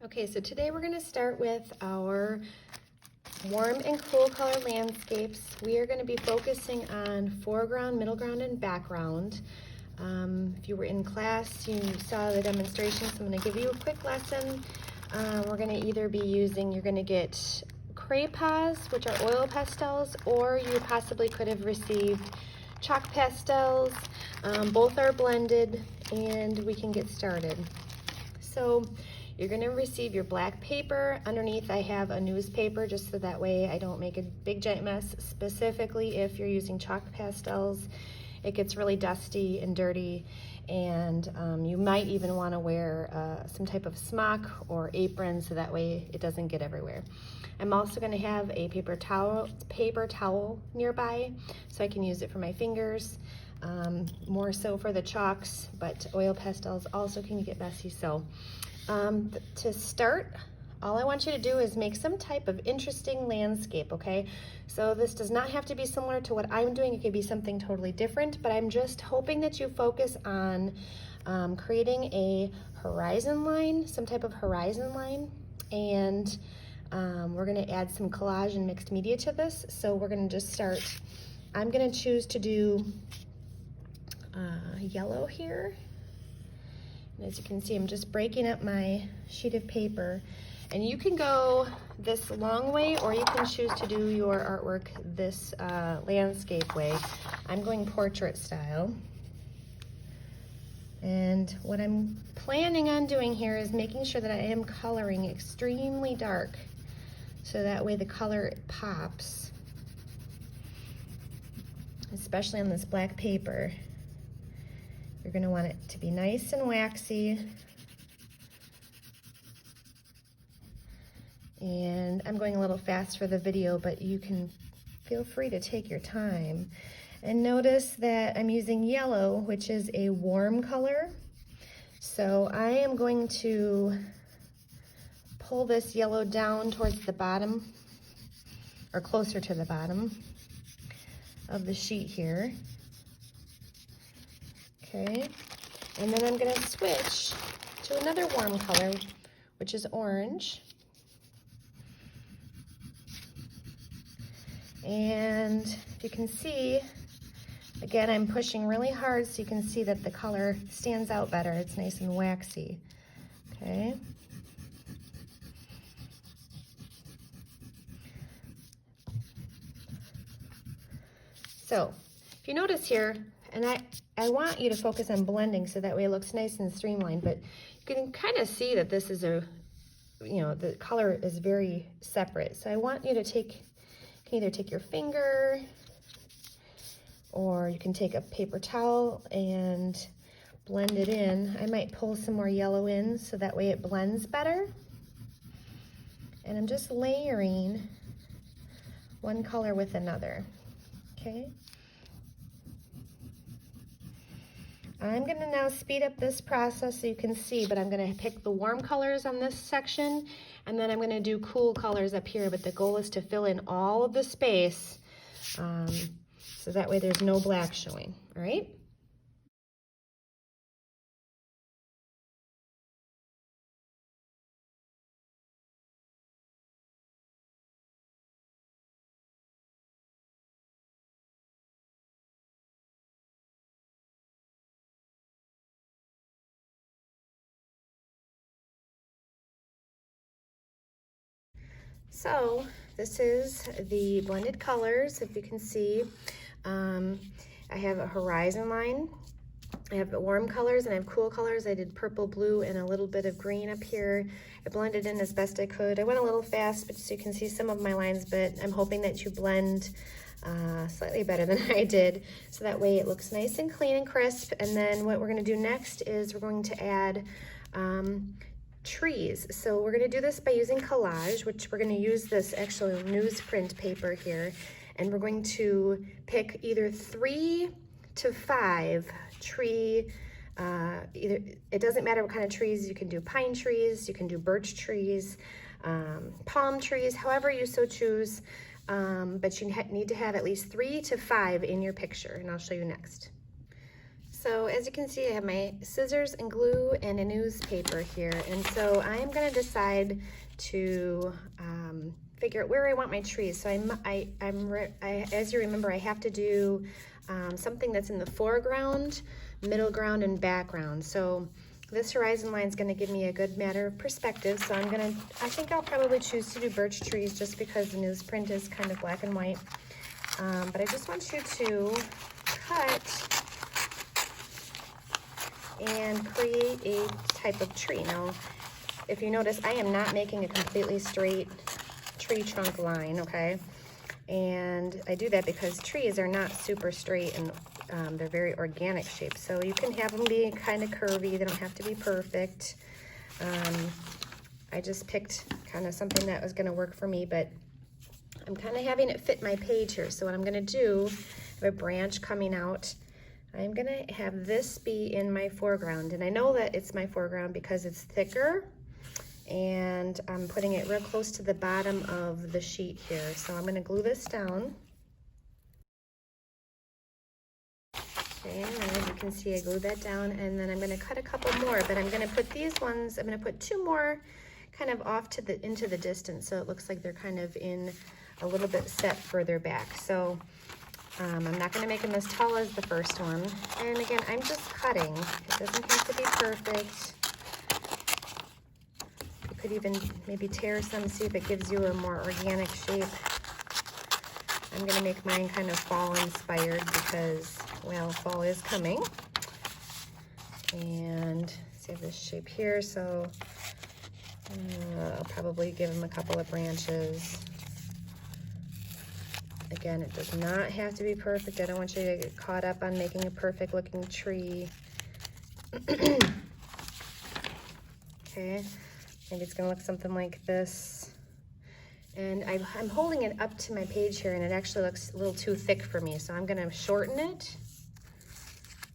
Okay, so today we're going to start with our warm and cool color landscapes. We are going to be focusing on foreground, middle ground, and background. If you were in class, you saw the demonstration, so I'm going to give you a quick lesson. We're going to either be using, you're going to get crayons, which are oil pastels, or you possibly could have received chalk pastels. Both are blended, and we can get started. So you're going to receive your black paper. Underneath I have a newspaper just so that way I don't make a big giant mess. Specifically if you're using chalk pastels, it gets really dusty and dirty, and you might even want to wear some type of smock or apron so that way it doesn't get everywhere. I'm also going to have a paper towel nearby so I can use it for my fingers, more so for the chalks, but oil pastels also can get messy. So to start, all I want you to do is make some type of interesting landscape, okay? So this does not have to be similar to what I'm doing. It could be something totally different, but I'm just hoping that you focus on creating a horizon line, some type of horizon line, and we're gonna add some collage and mixed media to this. So we're gonna just start. I'm gonna choose to do yellow here. And as you can see, I'm just breaking up my sheet of paper. And you can go this long way, or you can choose to do your artwork this landscape way. I'm going portrait style. And what I'm planning on doing here is making sure that I am coloring extremely dark, so that way the color pops, especially on this black paper. You're going to want it to be nice and waxy. And I'm going a little fast for the video, but you can feel free to take your time. And notice that I'm using yellow, which is a warm color. So I am going to pull this yellow down towards the bottom, or closer to the bottom of the sheet here. Okay, and then I'm going to switch to another warm color, which is orange. And if you can see, again, I'm pushing really hard so you can see that the color stands out better. It's nice and waxy. Okay. So if you notice here, and I want you to focus on blending so that way it looks nice and streamlined, but you can kind of see that this is the color is very separate. So I want you to you can either take your finger, or you can take a paper towel and blend it in. I might pull some more yellow in so that way it blends better. And I'm just layering one color with another, okay? I'm going to now speed up this process so you can see, but I'm going to pick the warm colors on this section, and then I'm going to do cool colors up here, but the goal is to fill in all of the space so that way there's no black showing, all right? So this is the blended colors. If you can see, I have a horizon line. I have warm colors and I have cool colors. I did purple, blue, and a little bit of green up here. I blended in as best I could. I went a little fast, but so you can see some of my lines, but I'm hoping that you blend slightly better than I did, so that way it looks nice and clean and crisp. And then what we're going to do next is we're going to add trees. So we're going to do this by using Collage, which we're going to use this actual newsprint paper here, and we're going to pick either 3 to 5 tree, it doesn't matter what kind of trees. You can do pine trees, you can do birch trees, palm trees, however you so choose, but you need to have at least 3 to 5 in your picture, and I'll show you next. So as you can see, I have my scissors and glue and a newspaper here. And so I'm gonna decide to figure out where I want my trees. So as you remember, I have to do something that's in the foreground, middle ground, and background. So this horizon line is gonna give me a good matter of perspective. So I think I'll probably choose to do birch trees just because the newsprint is kind of black and white. But I just want you to cut and create a type of tree. Now, if you notice, I am not making a completely straight tree trunk line, okay? And I do that because trees are not super straight and they're very organic shaped. So you can have them be kind of curvy. They don't have to be perfect. I just picked kind of something that was gonna work for me, but I'm kind of having it fit my page here. So what I'm gonna do, I have a branch coming out. I'm gonna have this be in my foreground, and I know that it's my foreground because it's thicker, and I'm putting it real close to the bottom of the sheet here. So I'm gonna glue this down. Okay, and as you can see, I glued that down, and then I'm gonna cut a couple more, but I'm gonna put these ones, I'm gonna put two more kind of off to into the distance, so it looks like they're kind of in a little bit set further back. So I'm not going to make them as tall as the first one. And again, I'm just cutting. It doesn't have to be perfect. You could even maybe tear some, see if it gives you a more organic shape. I'm going to make mine kind of fall inspired because, well, fall is coming. And see, I have this shape here, so I'll probably give them a couple of branches. Again, it does not have to be perfect. I don't want you to get caught up on making a perfect looking tree. Okay, maybe it's gonna look something like this. And I'm holding it up to my page here, and it actually looks a little too thick for me. So I'm gonna shorten it,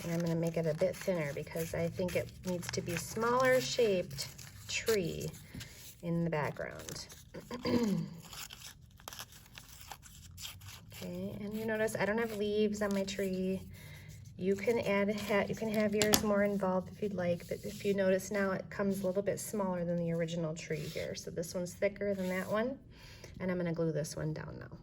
and I'm gonna make it a bit thinner because I think it needs to be smaller shaped tree in the background. Okay, and you notice I don't have leaves on my tree. You can you can have yours more involved if you'd like, but if you notice now it comes a little bit smaller than the original tree here. So this one's thicker than that one, and I'm gonna glue this one down now.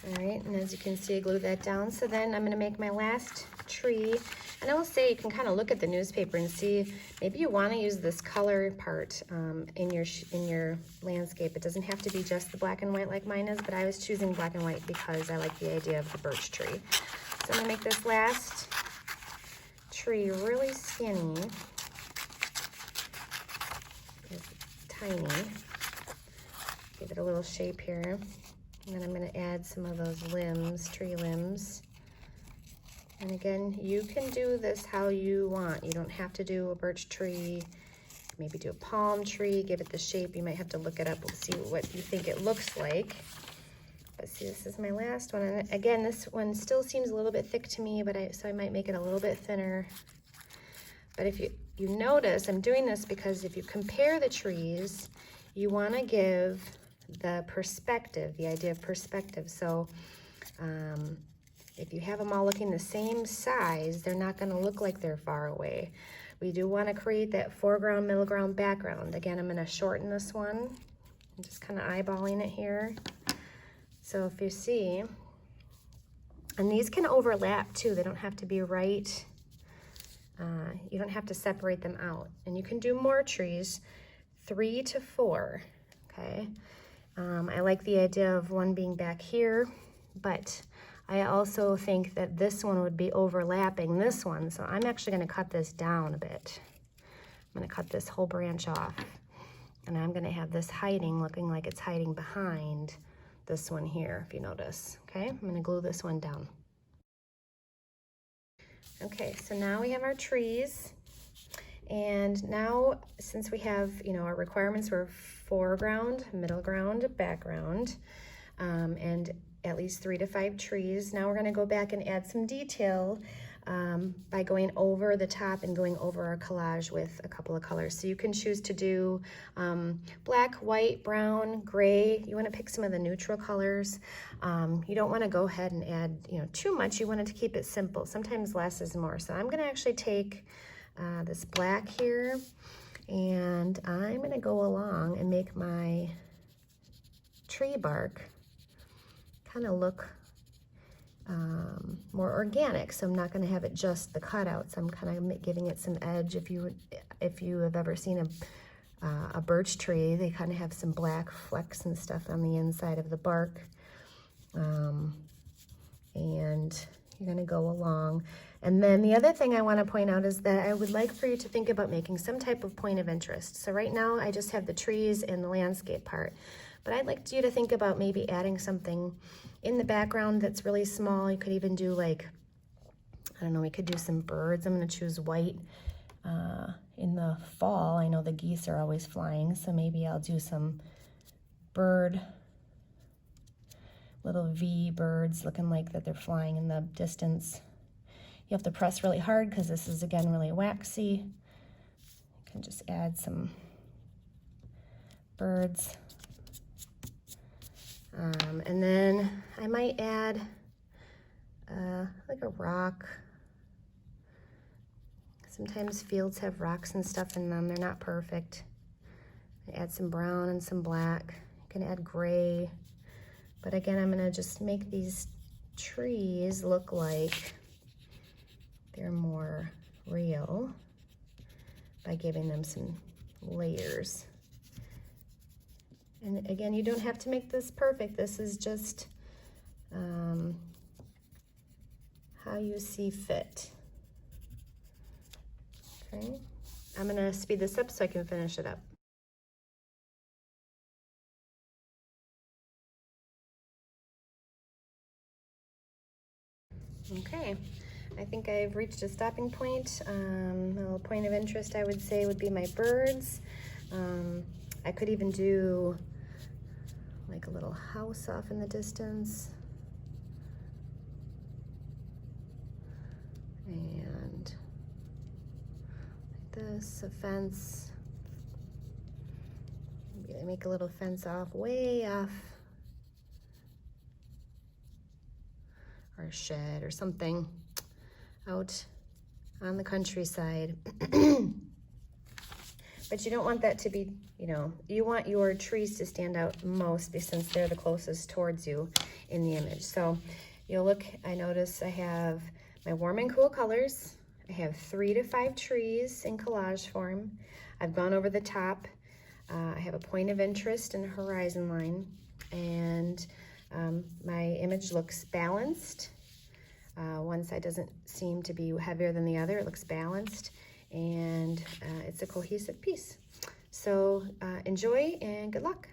All right, and as you can see, I glued that down. So then I'm gonna make my last tree, and I will say you can kind of look at the newspaper and see maybe you want to use this color part in your landscape. It doesn't have to be just the black and white like mine is, but I was choosing black and white because I like the idea of the birch tree. So I'm gonna make this last tree really skinny. It's tiny. Give it a little shape here. And then I'm going to add some of those limbs, tree limbs. And again, you can do this how you want. You don't have to do a birch tree. Maybe do a palm tree, give it the shape. You might have to look it up and see what you think it looks like. But see, this is my last one. And again, this one still seems a little bit thick to me, but so I might make it a little bit thinner. But if you notice, I'm doing this because if you compare the trees, you want to give the perspective, the idea of perspective. So if you have them all looking the same size, they're not going to look like they're far away. We do want to create that foreground, middle ground, background. Again, I'm going to shorten this one. I'm just kind of eyeballing it here. So if you see, and these can overlap too. They don't have to be right. You don't have to separate them out. And you can do more trees, 3 to 4, okay? I like the idea of one being back here, but I also think that this one would be overlapping this one, so I'm actually going to cut this down a bit. I'm going to cut this whole branch off, and I'm going to have this hiding, looking like it's hiding behind this one here, if you notice. Okay, I'm going to glue this one down. Okay, so now we have our trees. And now, since we have, our requirements were foreground, middle ground, background, and at least 3 to 5 trees, now we're going to go back and add some detail by going over the top and going over our collage with a couple of colors. So you can choose to do black, white, brown, gray. You want to pick some of the neutral colors. You don't want to go ahead and add, you know, too much. You want it to keep it simple. Sometimes less is more. So I'm going to actually take this black here, and I'm going to go along and make my tree bark kind of look more organic. So I'm not going to have it just the cutouts. I'm kind of giving it some edge. If you have ever seen a birch tree, they kind of have some black flecks and stuff on the inside of the bark. And you're going to go along. And then the other thing I want to point out is that I would like for you to think about making some type of point of interest. So right now I just have the trees and the landscape part, but I'd like you to think about maybe adding something in the background that's really small. You could even do, like, I don't know, we could do some birds. I'm going to choose white. In the fall, I know the geese are always flying, so maybe I'll do some bird, little V birds looking like that they're flying in the distance. You have to press really hard because this is, again, really waxy. You can just add some birds. And then I might add like a rock. Sometimes fields have rocks and stuff in them. They're not perfect. Add some brown and some black. You can add gray. But again, I'm gonna just make these trees look like they're more real by giving them some layers. And again, you don't have to make this perfect. This is just how you see fit. Okay, I'm gonna speed this up so I can finish it up. Okay, I think I've reached a stopping point. A little point of interest, I would say, would be my birds. I could even do like a little house off in the distance. And like this, a fence. Maybe I make a little fence off, way off. Or a shed or something out on the countryside. But you don't want that to be, you know, you want your trees to stand out most since they're the closest towards you in the image. So you'll look, I notice I have my warm and cool colors. I have 3 to 5 trees in collage form. I've gone over the top. I have a point of interest and a horizon line. And my image looks balanced. One side doesn't seem to be heavier than the other. It looks balanced, and it's a cohesive piece. So enjoy and good luck.